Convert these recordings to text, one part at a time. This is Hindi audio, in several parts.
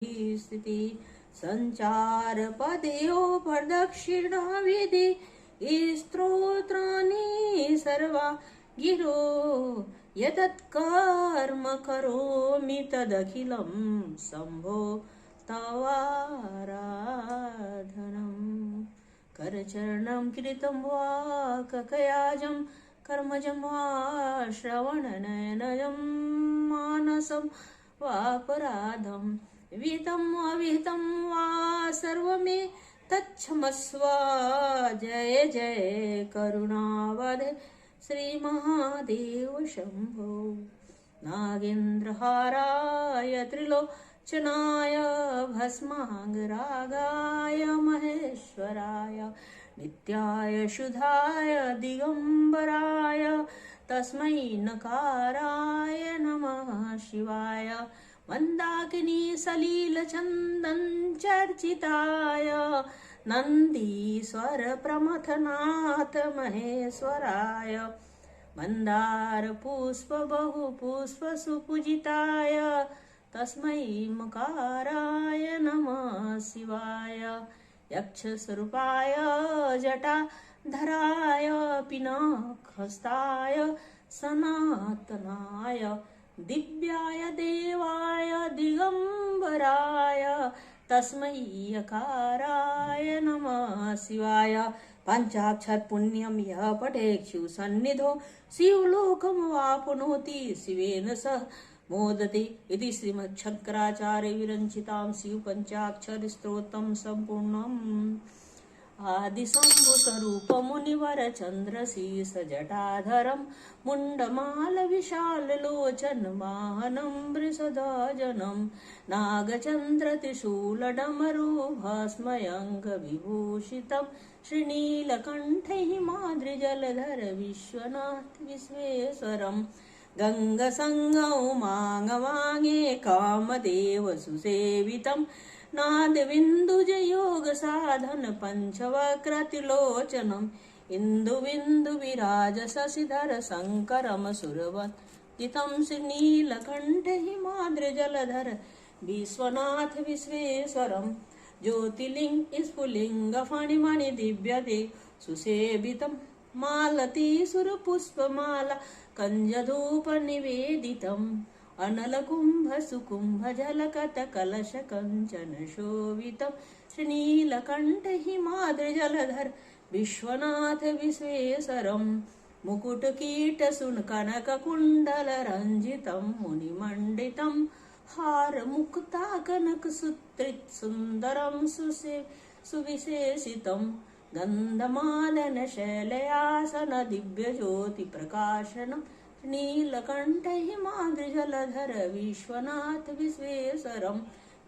स्थिति संचार पदयो प्रदक्षिणा विधि स्तोत्राणि सर्वा गिरो यत्कर्म करोमि तदखिलं शम्भो तवाराधनम्। करचरणं कृतं वा ककयाजं कर्मजं वा श्रवणनयनजं मानसं वापराधं विहितम् अविहितं वा सर्वमे तच्छमस्व। जय जय करुणावधे श्रीमहादेव शम्भो। नागेन्द्रहाराय त्रिलोचनाय भस्माङ्गरागाय महेश्वराय नित्याय शुद्धाय दिगम्बराय तस्मै नकाराय नमः शिवाय। मन्दाकिनी सलीलचन्दन चर्चिताय नन्दीश्वर प्रमथनाथ महेश्वराय मन्दार पुष्प बहुपुष्प सुपूजिताय तस्मै मकाराय नमः शिवाय। यक्षस्वरूपाय जटाधराय पिनाकहस्ताय सनातनाय दिव्याय देवाय दिगंबराय तस्मै यकाराय नमः शिवाय। पंचाक्षर पुण्यम यः पठेत् शिव सन्निधौ शिवलोकमवाप्नोति शिवेन सह मोदते इति श्रीमच्छंकराचार्य विरचितां शिव पंचाक्षर स्तोत्रं संपूर्णम्। आदिशंभु स्वरूप मुनिवर चंद्रशीर्ष जटाधरं मुंडमाल विशाल लोचन वाहनं वृषध्वजनं नागचंद्र त्रिशूल डमरू भस्मयंग विभूषितं श्रीनीलकंठ हिमाद्रिजलधर विश्वनाथ विश्वेश्वरं गंगसंगौ मांगवांगे कामदेव सुसेवितं नादविन्दुजयोग साधन पंचवक्रतिलोचनम् इंदुबिन्दु विराज शशिधर शंकरम सुरवन्दितं श्रीनीलकंठ हिमाद्रिजलधर विश्वनाथ विश्वेश्वरं ज्योतिर्लिंग स्फुलिंग फणिमणि दिव्यते सुसेवितं मालती सुरपुष्पमाला कंजधूप निवेदितम् अनलकुंभ सुकुंभ झलकत कलश कंचन शोभितं श्रीनीलकंठ हिमाद्रिजलधर विश्वनाथ विश्वेश्वरं मुकुटकीट सुनकनक कुंडल रंजितं मुनिमंडितं हार मुक्ता कनक सूत्रित सुंदरं सुविशेषितं गंधमादन शैलयासन दिव्य ज्योति प्रकाशनं नीलकंठ हिमाद्रिजलधर विश्वनाथ विश्वेश्वरं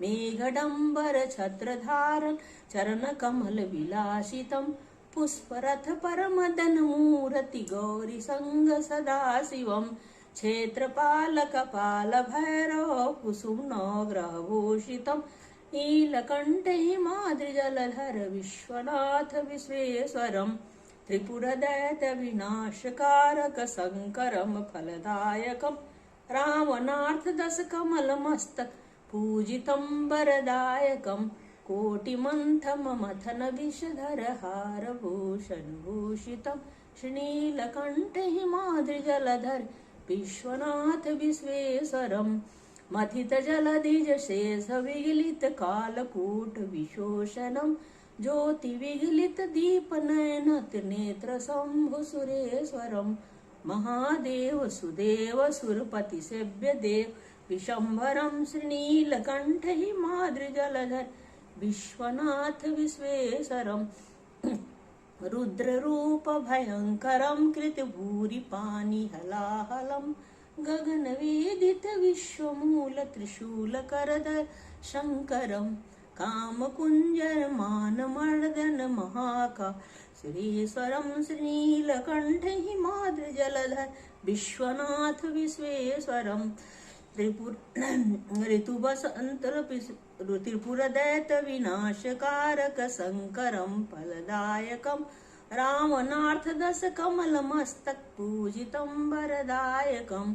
मेघडंबर छत्रधारं चरणकमल विलासितं पुष्परथ परमदन मूर्ति गौरी संग सदाशिवं क्षेत्रपाल कपाल भैरव कुसुमग्रहभूषितं नीलकंठ हिमाद्रिजलधर विश्वनाथ विश्वेश्वरं त्रिपुरदैत्य विनाशकारक शंकरं फलदायकं रावणार्थ दश कमलमस्तक पूजितं वरदायकं कोटिमंथम मथन विषधर हारभूषण भूषितं श्रीनीलकंठ हिमाद्रिजलधर विश्वनाथ विश्वेश्वरं मथित जलधिज शेष विगलित कालकूट विशोषणं ज्योति विगलित दीप नयन त्रिनेत्र शंभु सुरेश्वरं महादेव सुदेव सुरपति सेव्य देव विशंभरं श्रीनीलकंठ हिमाद्रिजलधर विश्वनाथ विश्वेश्वरं रुद्ररूप भयंकरं कृतभूरिपाणि हलाहलं गगनवेदित विश्वमूल त्रिशूलकरधर शंकरं कामकुंजर मानमर्दन महाका सुरेश्वरं श्रीनीलकंठ हिमाद्रिजलधर विश्वनाथ विश्वेश्वरं त्रिपुरदैत्य विनाशकारक शंकरं फलदायकं रावणार्थ दश कमलमस्तक पूजितं वरदायकं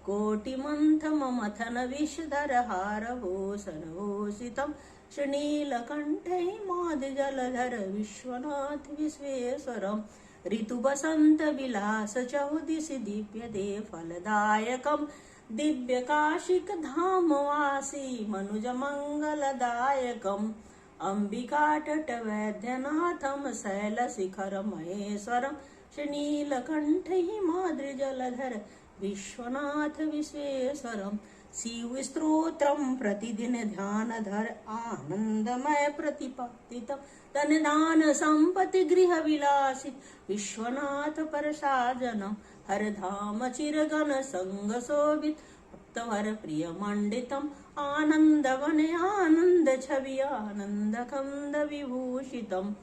कोटिमन्थममथन विषधरहारभूषणभूषितं श्रीनीलकण्ठैमादिजलधर विश्वनाथ विश्वेश्वरं ऋतुवसन्तविलासचौदिशि दीप्यते फलदायकं दिव्यकाशिकधामवासी मनुजमङ्गलदायकम् अम्बिकातटवैद्यनाथं शैलशिखरमहेश्वरं श्रीनीलकण्ठैमाद्रिजलधर विश्वनाथ विश्वेश्वरं शिवस्तोत्रं प्रतिदिन ध्यानधर आनन्दमय प्रतिपादितं धनदान सम्पत्ति गृह विलासी विश्वनाथ प्रसादनं हरधाम चिरगण संग शोभित भक्तवर प्रिय मंडितम् आनन्दवने आनन्द छवि आनन्द कंद विभूषितम्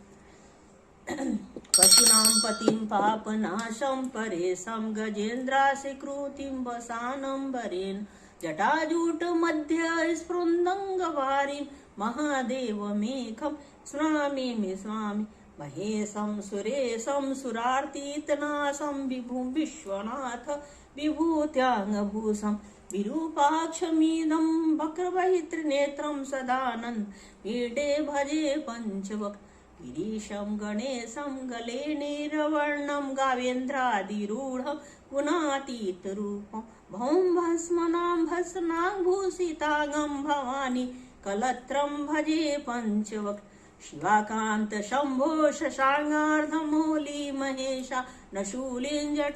पशूनां पतिं पापनाशं परेशं गजेन्द्राशिकृतिं वसानं वरेन् जटाजूटमध्ये स्फुरन्दङ्गवारिं महादेवमेकं स्मरामि स्वामि महेशं सुरेशं सुरार्तितनाशं विभुं विश्वनाथ विभूत्याङ्गभूषं विरूपाक्षमीदं वक्रवहित्रिनेत्रं सदानन्द पीठे भजे पञ्चवक् गिरीशं गणेशं गले नीरवर्णं गावेन्द्रादिरूढं गुणातीतरूपं भौं भस्मनां भस्मनाभूषितांगं भवानी कलत्रं भजे पञ्चवक् शिवाकान्त शम्भो शशाङ्गार्धमौली महेशा न शूलिञ्जटाजूटधारी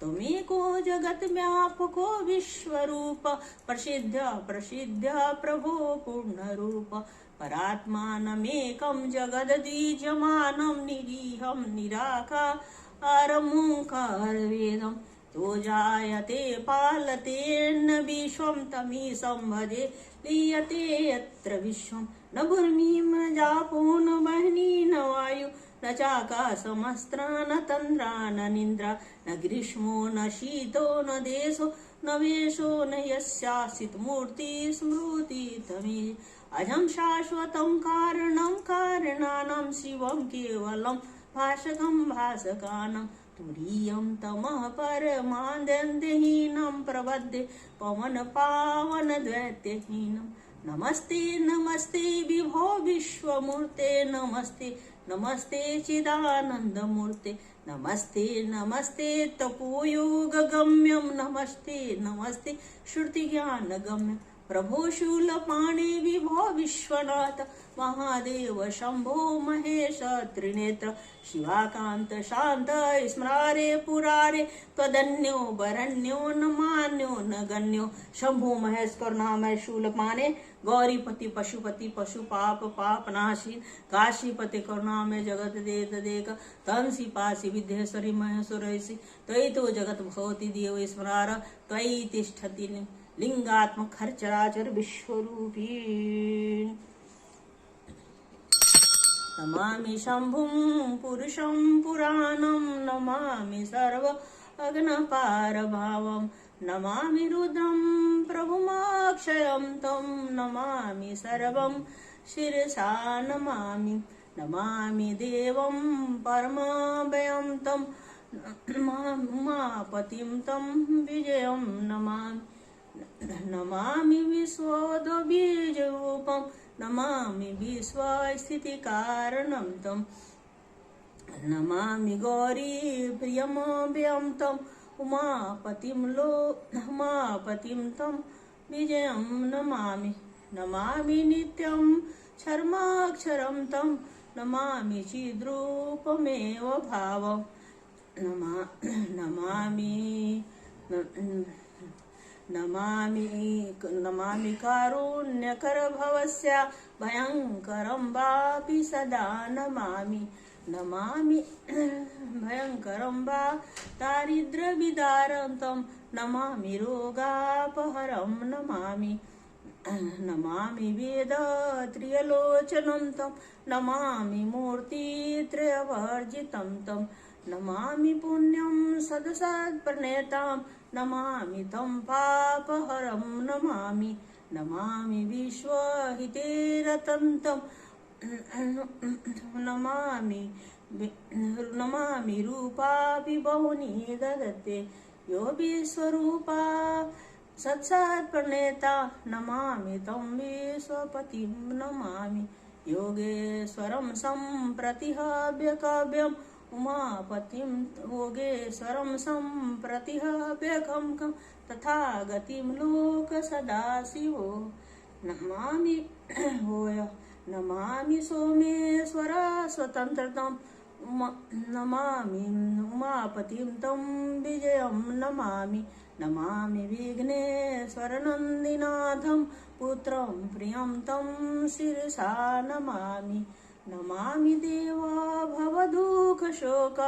त्वमेको जगद्व्यापको विश्वरूप प्रसिद्ध प्रसिद्ध प्रभो पूर्णरूप परात्मानमेकं जगदधीजमानं निरीहं निराकारमुङ्कारवेदं तो जायते पालतेन्न विश्वं तमीशं भजे लीयते यत्र विश्वं न भूमिं न जापो न वह्नि न वायु न चाकाशमस्त्र न तन्द्रा न निन्द्रा न ग्रीष्मो न शीतो न देशो न वेशो न यस्यासित मूर्ति स्मृति तमे अजं शाश्वतं कारणं कारणानां शिवं केवलं भासकं भासकानां तुरीयं तमः परमानन्दहीनं प्रबद्धे पवन पावन दैत्यहीनं नमस्ते नमस्ते विभो विश्वमूर्ते नमस्ते नमस्ते चिदानन्दमूर्ते नमस्ते नमस्ते तपोयोगगम्यं नमस्ते नमस्ते श्रुतिज्ञानगम्यं प्रभो शूलपाणे विभो विश्वनाथ महादेव शंभो महेश त्रिनेत्र शिवाकांत शांत स्मरारे पुरारे त्वदन्यो वरण्यो न मान्यो न गण्यो शंभो महेश करुणामय शूलपाणे गौरीपति पशुपति पशुपाप पापनाशी काशीपति करुणामय जगत देत देक तंसी पासी विद्येश्वरी महेश्वरैसी त्वयि तो जगत भवति देव स्मरार त्वयि तिष्ठति लिंगात्मक हर चराचर विश्वरूपी नमामि शंभुं पुरुषं पुराणं नमामि सर्व अग्नपारभावं नमामि रुद्रं प्रभुमाक्षयं तं नमामि सर्वं शिरसा नमामि नमामि देवं परमाभयं तं उमापतिं तं विजयं नमामि नमामि विश्वोदबीजरूपं नमामि विश्वस्थितिकारणं तं नमामि गौरी प्रियमभयं तं उमापतिं तं विजयं नमामि नमामि नित्यं क्षरमाक्षरं तं नमामि चिद्रूपमेव भावं नमामि कारुण्यकर भवस्य भयङ्करं वापि सदा नमामि भयङ्करं वा दारिद्र्यविदारं तं नमामि रोगापहरं नमामि वेदत्रियलोचनं तं नमामि मूर्तित्रयवर्जितं तं नमामि पुण्यं सदसत्प्रणेतां नमामि तं पापहरं नमामि विश्वहितेरतं नमामि रूपापि बहुनि ददते यो विश्वरूपा सत्सत्प्रणेता नमामि तं विश्वपतिं नमामि योगेश्वरं सम्प्रतिहव्यकव्यम् उमापतिं योगेश्वरं सम्प्रतिहव्यकं तथा गतिं लोक सदाशिवो नमामि होय नमामि सोमेश्वर स्वतन्त्रतं नमामि उमापतिं तं विजयं नमामि नमामि विघ्नेश्वरनन्दिनाथं पुत्रं प्रियं तं शिरसा नमामि नमामि देवा भवदुःखशोक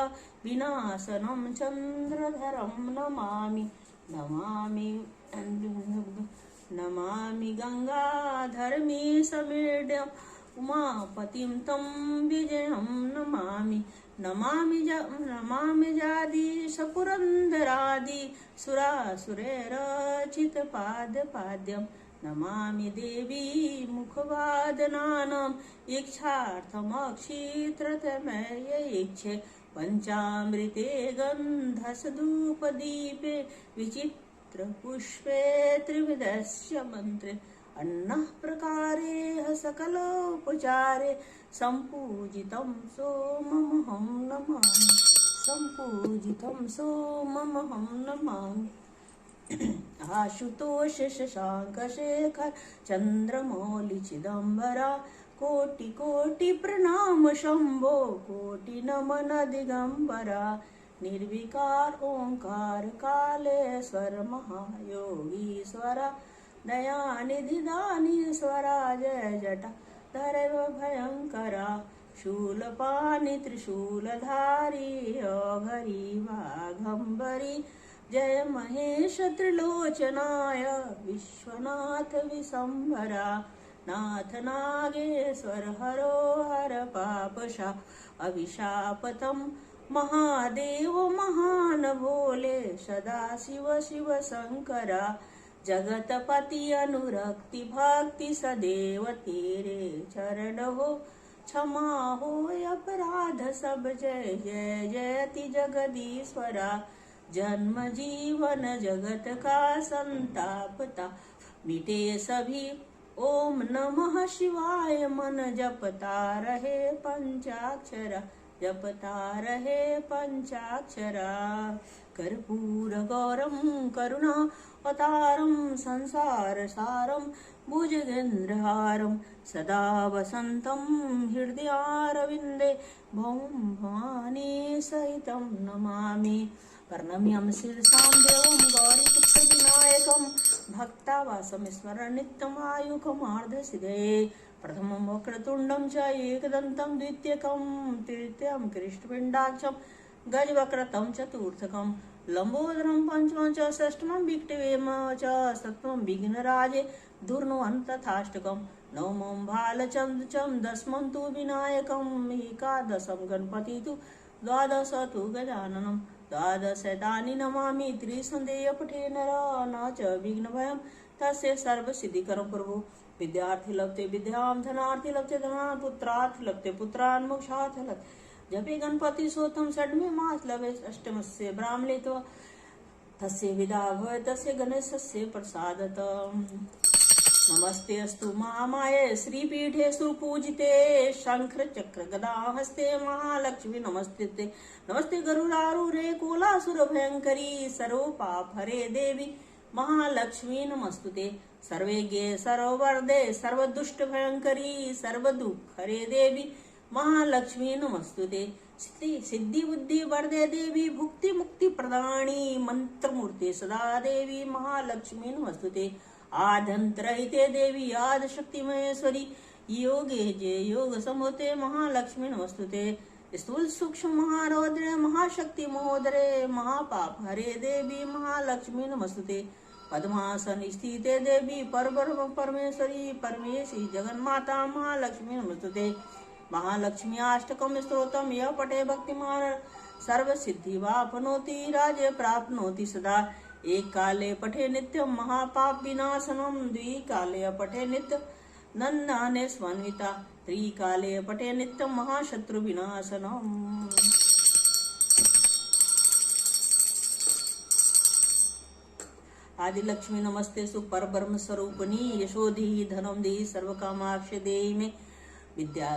विनाशनं चन्द्रधरं नमामि नमामि गंगाधर्मी समेड्यम् उमापतिं तं विजयं नमामि जादीश पुरन्दरादि सुरासुरैरचितपादपाद्यं नमामि देवी मुखवादनानाम् इच्छार्थमक्षित्रतमयैक्षे पञ्चामृते गन्धसधूपदीपे विचित्रपुष्पे त्रिविधस्य मन्त्रे अन्नः प्रकारेह सकलोपचारे सम्पूजितं सोममहं नमामि सम्पूजितं सोममहं नमामि आशुतोष शशांक शेखर चंद्रमौलि चिदंबरा कोटि कोटि प्रणाम शंभो कोटि नमन दिगंबरा निर्विकार ओंकार कालेश्वर महायोगीश्वरा दयानिधि दानीश्वरा जय जटा धरव भयंकरा शूलपाणि त्रिशूलधारी अघरी वाघंबरी जय महेश त्रिलोचनाय विश्वनाथ विशंभरा नाथ नागेश्वर हरो हर पापशा अभिशापतम महादेव महान भोले सदा शिव शिव शंकरा जगतपति अनुरक्ति भक्ति सदैव तेरे चरण हो क्षमा हो अपराध सब जय जय जयति जगदीश्वरा जन्म जीवन जगत का संतापता मिटे सभी ओम नमः शिवाय मन जपता रहे पंचाक्षरा कर्पूर गौरम करुणा अवतारं संसार सारं भुजगेन्द्रहारं सदा वसन्तं हृदयारविन्दे भौं भवानी सहितं नमामि प्रणम्यं शिरसां देवं गौरीपुत्रविनायकं भक्तावासमीश्वरं नित्यमायुकमार्धसिद्धये प्रथमं वक्रतुण्डं च एकदन्तं द्वितीयकं तृतीयं कृष्णपिण्डाक्षं गजवक्रतं चतुर्थकं लंबोदरं पंचमं च षष्ठमं विकटवेम च सप्तमं विघ्नराजे धूर्णवन्तथाष्टकं नवमं भालचन्द्रचं दशमं तु विनायकम् एकादशं गणपति तु द्वादश तु गजाननं द्वादशैतानि नमामि त्रिसन्देहपठे नर न च विघ्नभयं तस्य सर्वसिद्धिकरं प्रभु विद्यार्थी लभते विद्यां धनार्थी लभते धनात् पुत्रार्थी लभते पुत्रान् मोक्षार्थ लभते जपे गणपति सोतम षड्मे मास लवे अष्टमस्य ब्राह्मणे तो तस्य विदा भव तस्य गणेशस्य प्रसादतम् नमस्ते अस्तु महामाये श्रीपीठे सुपूजिते शंकर चक्र गदा हस्ते महालक्ष्मी नमस्ते नमस्ते गरुडारूढे कोलासुर भयंकरी सर्वपाप हरे देवी महालक्ष्मी नमस्तुते सर्वेज्ञे सर्ववरदे सर्वदुष्ट भयंकरी सर्वदुःख हरे देवी महालक्ष्मी नमस्तुते सिद्धि बुद्धि वरदे देवी भुक्ति मुक्ति प्रदानी मंत्र मूर्ति सदा देवी महालक्ष्मी नमस्तुते आद्यंतरहिते देवी आदि शक्ति महेश्वरी योगे जय योग समोते महालक्ष्मी नमस्तुते स्थूल सूक्ष्म महारौद्र महाशक्ति महोदरे महापाप हरे देवी महालक्ष्मी नमस्तुते पद्मासन स्थिते देवी परमेश्वरी परमेशी जगन्माता महालक्ष्मी नमस्तुते महालक्ष्मी अष्टकम स्तोत्रम यह पठे भक्तिमान सर्व सिद्धि वापनोति राज्य प्राप्नोति सदा एक काले पठे नित्यम महापाप विनाशनम द्विकाले पठे नित्य नन्दाने स्वन्विता त्रिकाले पठे नित्यम महाशत्रु विनाशनम। आदि लक्ष्मी नमस्तेस्तु परब्रह्म स्वरूपिणी यशोदेहि धनं देहि सर्वकामाक्ष देहि मे विद्या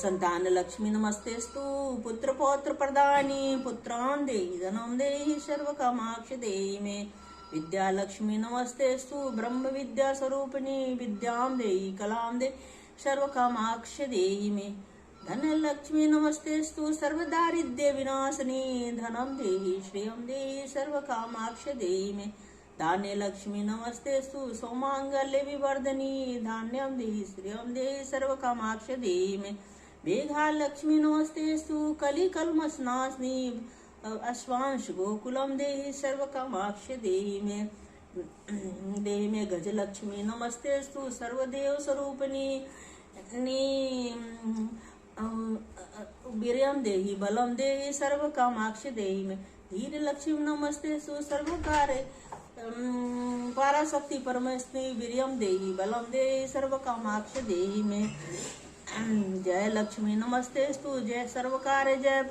संतान लक्ष्मी नमस्तेस्तु पुत्र पौत्र प्रदानी पुत्रान् देहि धनं देहि सर्वकामाक्ष देहि मे विद्या लक्ष्मी नमस्तेस्तु ब्रह्म विद्या स्वरूपिणी विद्यां देहि कलां देहि सर्वकामाक्ष देहि मे धन लक्ष्मी नमस्तेस्तु सर्वदारिद्र्य विनाशिनी धनं देहि श्रियं देहि सर्वकामाक्ष देहि मे धान्य लक्ष्मी नमस्तेस्तु सौमांगल्य विवर्धनी धान्यं देहि श्रियं देहि सर्वकामाक्ष देहि मे मेघा लक्ष्मी नमस्तेस्तु कलिकल्मषनाशिनी अश्वांश गोकुलम देहि सर्वकामाक्ष देहि मे गजलक्ष्मी नमस्तेस्तु सर्वदेव स्वरूपिणी वीर्यं देहि बलं देहि सर्वकामाक्ष देहि मे धीर लक्ष्मी नमस्तेस्तु सर्वकार्य पराशक्ति परमेश्वरी वीर्यं देहि बलं देहि सर्वकामाक्ष देहि मे जय लक्ष्मी नमस्तेस्तु जय सर्वकार्य जय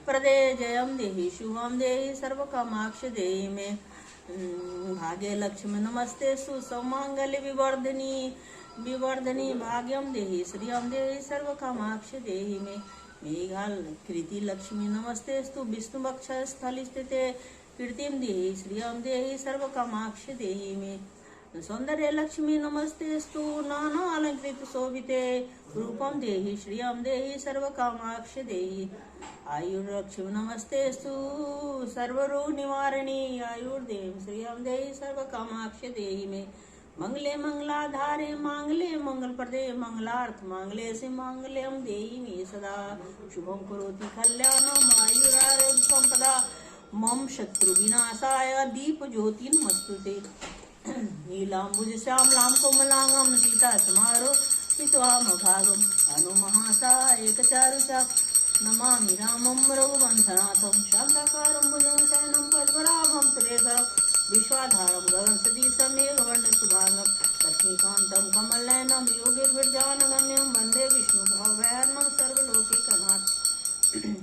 प्रदे जयं देहि शुभं देहि सर्वकामाक्ष देहि मे भाग्य लक्ष्मी नमस्तेस्तु सौमांगल्य विवर्धनी भाग्यं देहि श्रियं देहि सर्वकामाक्ष देहि मे कृति लक्ष्मी नमस्तेस्तु विष्णुवक्ष स्थल स्थिते कीर्तिं देहि श्रियं देहि सर्वकामाक्ष देहि मे सौंदर्य लक्ष्मी नमस्तेस्तु नाना अलंकृत शोभिते रूपं देहि श्रियं देहि सर्वकामाक्ष देहि आयुर्लक्ष्मी नमस्तेस्तु सर्वरोग निवारिणी आयुर्देव श्रियं देहि सर्वकामाक्ष देहि मे मंगले मंगलाधारे मांगले मंगल प्रदे मंगलार्थ मांगले से मांगल्यम देहि मे सदा शुभम करोति कल्याणम आयुरारोग्य संपदा मम शत्रु विनाशाय दीप ज्योतिर्मस्तुते नीलांबुज श्यामलां कोमलांगं सीता समारो हित्वामभागं हनुमहासायकचारुचाप नमामि रामं रघुवंशनाथं शान्ताकारं भुजगशयनं पद्मनाभं सुरेशरं विश्वाधारं गगनसदृशमेघवर्णशुभांगं लक्ष्मीकान्तं कमलनयनं योगिर्विरजानगम्यं वन्दे विष्णुभवभयहरणं सर्वलोकैकनाथं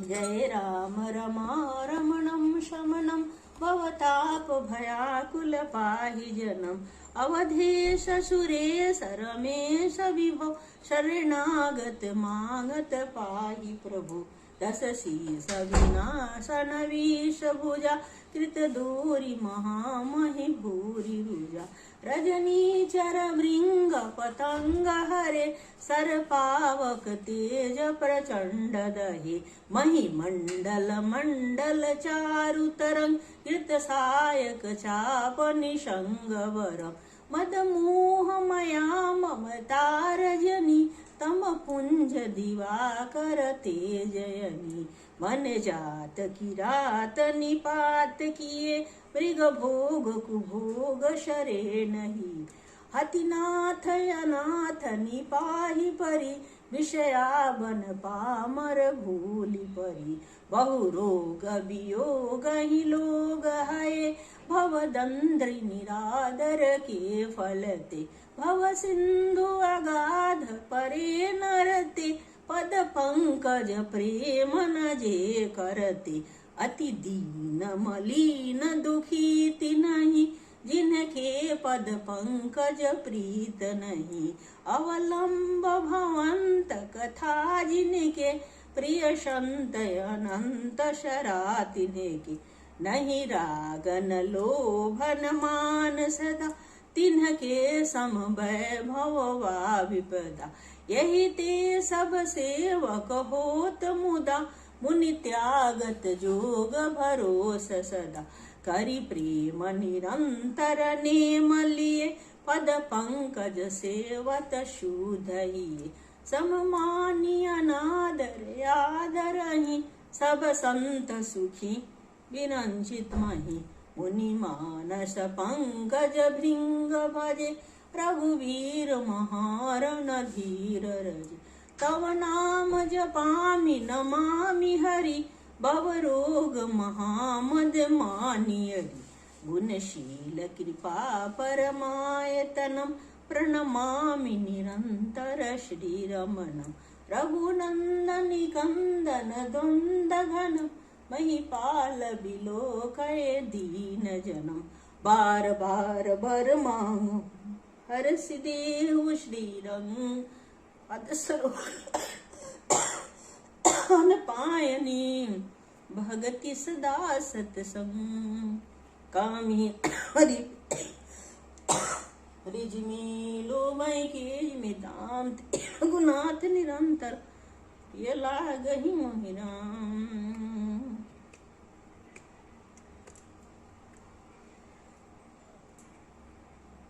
जय राम रमा रमणं शमनं भवतापभयाकुल पाहि जनम् अवधेश सुरेश रमेश विभो शरणागत मागत पाहि प्रभु दस शीस विनाशन विष भुजा कृत दूरी महामहि भूरि रुजा रजनीचर भृंग पतंग हरे सर पावक तेज प्रचंड दहे महिमंडल मंडल चारु तरंग कृत सायक चाप निशंग वरम मद मोह मया ममता रजनी तम पुंज दिवाकर तेजयनी मन जात की रात निपात किए मृग भोग कुभोग शरे नहीं हतिनाथ अनाथ निपाहि परि विषया बन पामर भूलि परि बहु रोग वियोग ही लोग है भवदंद्रि निरादर के फलते भव सिंधु अगाध परे नरते पद पंकज प्रेम न जे करते अति दीन मलिन दुखी तिन्हि जिनके पद पंकज प्रीत नहीं अवलंब भवंत कथा जिनके प्रिय संत अनंत शरा तिनके नहीं रागन लोभन मान सदा तिन्हके सम वैभव वा विपदा यही ते सब सेवक होत मुदा मुनि त्यागत जोग भरोस सदा करि प्रेम निरंतर नेम लिए पद पंकज सेवत शुद्धहिये सममानी अनादर आदरहि सब संत सुखी विरंचित महि मुनि मानस पंकज भृंग भजे रघुवीर महारण धीर रजे तव नाम जपामि नमामि हरि भव रोग महामद मानियरि गुणशील कृपा परमायतनम प्रणमामि निरंतर श्रीरमणम रघुनंदनि कंदन द्वंद घनम महिपाल बिलोकय दीन जनम बार बार बर मांगो हर सिदेव श्रीरंग पद सरोवर पायनी भगति सदा सतसंग कामी हरि रिजमी लो मई के में दाम गुनाथ निरंतर ये लागहि मोहिराम।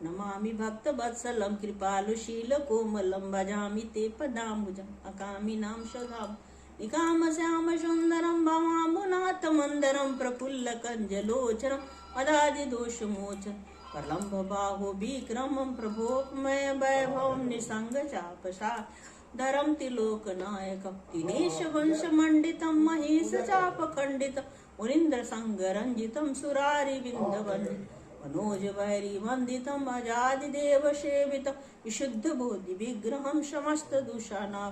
नमामि भक्त वत्सलम कृपालुशील कोमलम भजामि ते पदाम्बुजम अकामिनां सदाम निकाम श्याम सुंदरम भवाम्बुनाथ मंदरम प्रफुल्ल कंजलोचरम मदादि दोष मोचन प्रलंब बाहो विक्रमं प्रभोपमय वैभवं निसंग चापसा धरम तिलोक नायकं दिनेश वंश मंडितं महेश चाप खंडितं मुनीन्द्र संग रंजितं सुरारि विंदवंदितं मनोज वैरी वंदितं अजादिदेव सेवितं विशुद्ध बोधि विग्रहं समस्त दूषानां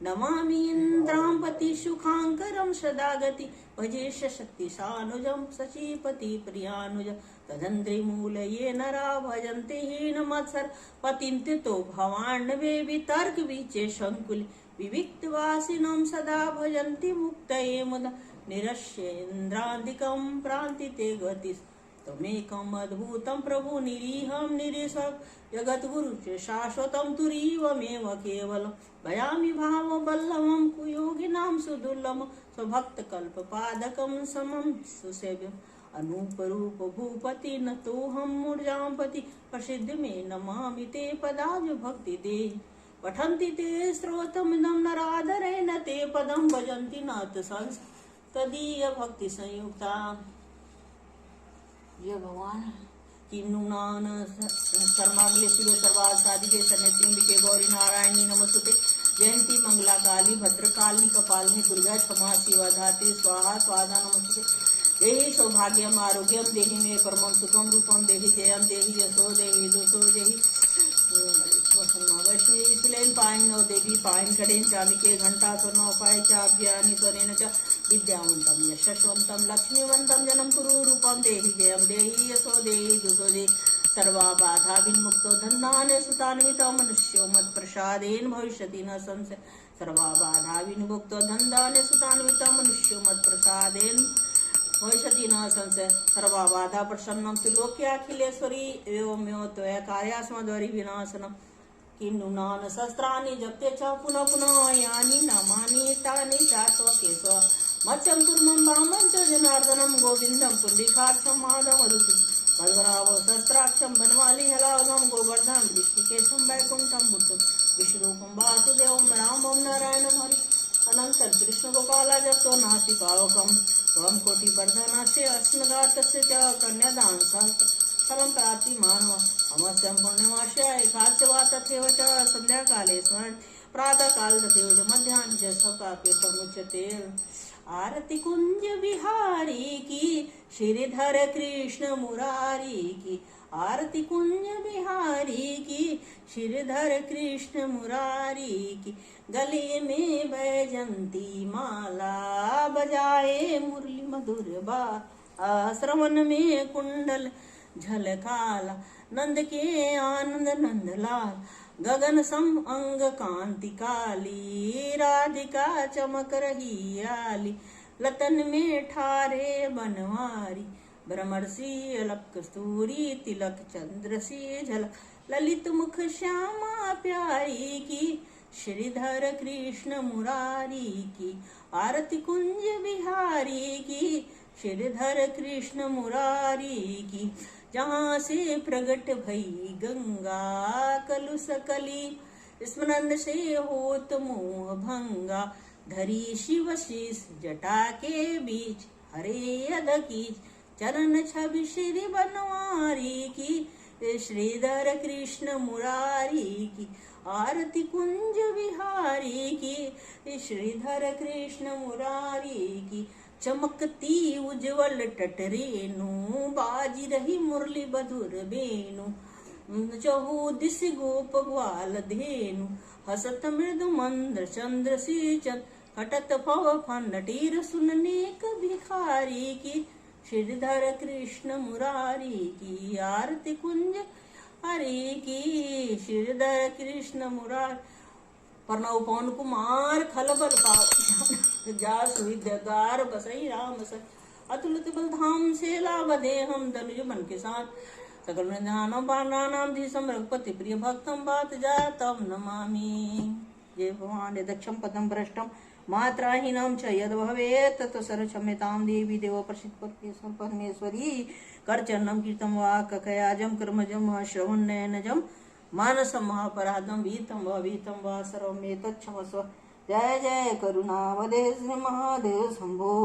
नमामि इंद्रांपति सुखांकरं सदागति भजेश शक्ति सानुजं सचीपति प्रियानुज तदंद्रि मूल ये नरा भजन्ते हीन मत्सर पतिंतितो भवान्नवे वितर्क विचे शंकुल विविक्त वासिनं सदा भजन्ति मुक्तये मुदा निरस्य इंद्रादिकं प्रान्तिते गतिस् तमेकम् अद्भुतं प्रभु निरीहं निरीशं जगद्गुरु च शाश्वतं तुरीवमेव केवलं भयामि भाववल्लभं कुयोगिनां सुदुर्लभं स्वभक्तकल्पपादकं समं सुसेव्यम् अनूपरूप भूपति न तोहं मूर्जांपति प्रसिद्ध में नमामि ते पदाज भक्ति दे पठन्ति ते स्रोतमिदं नरादरेण ते पदं भजन्ति नाथ संस तदीय भक्ति संयुक्ता। जय भगवान किन्नुनान सर्वांगले शिव सर्वाद साधिके सन्नित्युंबिके गौरी नारायणी नमस्तुते जयंती मंगला काली भद्रकालिनी कपालिनी दुर्गा क्षमा शिवा धात्री स्वाहा स्वाहा नमस्तुते देहि सौभाग्यम आरोग्यम देहि मे परमं सुखम रूपम देहि जयम देहि यशो देहि दोषो देहि वैष्णवी इसलेन पाइन नौ देवी पाइन कडेन चामिके घंटा स्वर्ण पाय चाभ्यानि स्वरेण च विद्यावंतम यशस्वंतम लक्ष्मीवंतम जनम कुरु रूपम देहि जयम देहि यशो देहि दोषो देहि सर्वा बाधा विन्मुक्तो धन्नान सुतान्वित मनुष्यो मत प्रसादेन भविष्यति न संशय सर्वा बाधा विन्मुक्तो धन्नान सुतान्वित मनुष्यो मत प्रसादेन भविष्यति न संशय सर्वा बाधा प्रसन्नं त्रिलोक्याखिलेश्वरी एवं यो त्वया कार्यास्मद्वरि विनाशनम् किं नुनान सहस्राणि जप्ते च पुनः पुनः यानि नामानि तानि चात्व केशव मत्स्यं कुर्मं वामं च जनार्दनं गोविन्दं पुण्डिकाक्षं माधवमधुसूदनं मधुराव सहस्राक्षं बनमाली हलावलं गोवर्धनं ऋषिकेशं वैकुण्ठं बुद्धं विष्णुरूपं वासुदेवं रामं नारायणं हरि अनंतं कृष्ण गोपाला जप्तो नास्ति पावकम् त्वं कोटिवर्धनस्य अस्मगातस्य च कन्यादान फलं प्राप्ति मानव अमस्यं पुण्यमास्य एकास्य वा तथैव च संध्याकाले स्मरण प्रातःकाल तथैव च मध्याह्ने च सकापे प्रमुच्यते। आरती कुंज बिहारी की श्रीधर कृष्ण मुरारी की आरती कुंज बिहारी की श्रीधर कृष्ण मुरारी की गले में बैजंती माला बजाए मुरली मधुर बा श्रवण में कुंडल झलकाला नंद के आनंद नंदलाल गगन सम अंग कांति काली राधिका चमक रही आली लतन में ठारे बनवारी भ्रमरसी अलक कस्तूरी तिलक चंद्र सी झलक ललित मुख श्यामा प्यारी की श्रीधर कृष्ण मुरारी की आरती कुंज बिहारी की श्रीधर कृष्ण मुरारी की जहाँ से प्रगट भई गंगा कलु सकली स्मरण से होत मोह भंगा धरी शिव शीस जटा के बीच हरे अध की चरण छवि श्री बनवारी की श्रीधर कृष्ण मुरारी की आरती कुंज बिहारी की श्रीधर कृष्ण मुरारी की चमकती उज्जवल टटरेनु बाजी रही मुरली बधुर बेनु चहु दिश गोप ग्वाल धेनु हसत मृदु मंद्र चंद्र सीचन खटत पव फन टीर सुनने भिखारी की श्रीधर कृष्ण मुरारी की आरती कुंज हरि की। श्रीधर कृष्ण मुरारी प्रणव पवन कुमार खलबल पाव जासु विद्यागार बसई राम स अतुलित बलधाम से लाभ दे हम धनुज मन के साथ सकल ज्ञानम बाणानाम धीसम रघुपति प्रिय भक्तम बात जातम नमामि। जय भगवान दक्षम पदम भ्रष्टम मात्राहीनम च यद भवेत् तत् सर्वक्षम्यतां देवी देव प्रसिद्ध परमेश्वर परमेश्वरी करचरणम कीर्तम वा ककयाजम कर्मजम वा श्रवणनयनजम मानसम महापराधम वीतम वा सर्वमेतत् क्षमस्व। जय जय करुणावदे श्री महादेव शंभो।